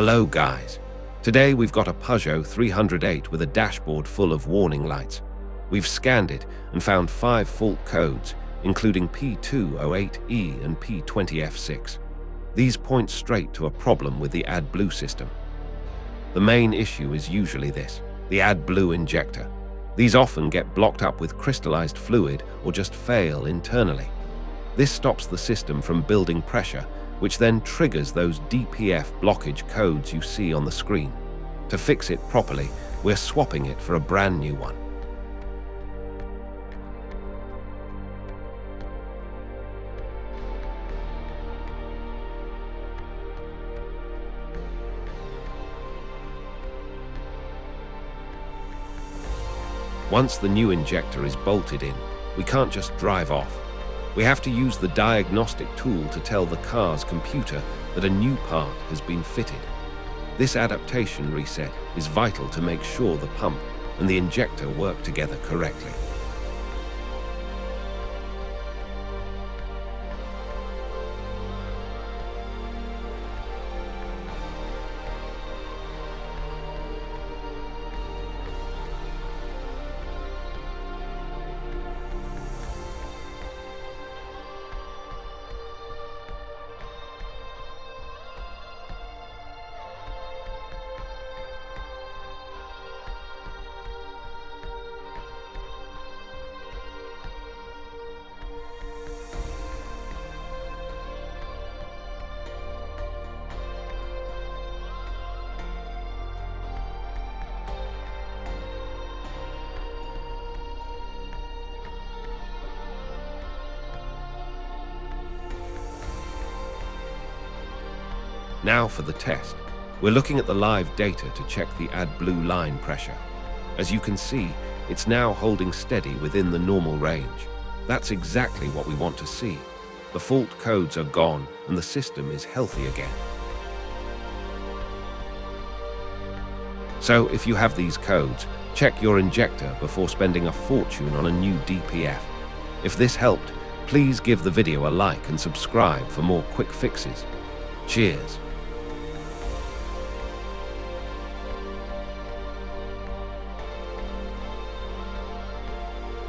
Hello guys. Today we've got a Peugeot 308 with a dashboard full of warning lights. We've scanned it and found 5 fault codes, including P208E and P20F6. These point straight to a problem with the AdBlue system. The main issue is usually this: the AdBlue Injector. These often get blocked up with crystallized fluid or just fail internally. This stops the system from building pressure, which then triggers those DPF blockage codes you see on the screen. To fix it properly, we're swapping it for a brand new one. Once the new injector is bolted in, we can't just drive off. We have to use the diagnostic tool to tell the car's computer that a new part has been fitted. This adaptation reset is vital to make sure the pump and the injector work together correctly. Now for the test. We're looking at the live data to check the AdBlue line pressure. As you can see, it's now holding steady within the normal range. That's exactly what we want to see. The fault codes are gone and the system is healthy again. So if you have these codes, check your injector before spending a fortune on a new DPF. If this helped, please give the video a like and subscribe for more quick fixes. Cheers.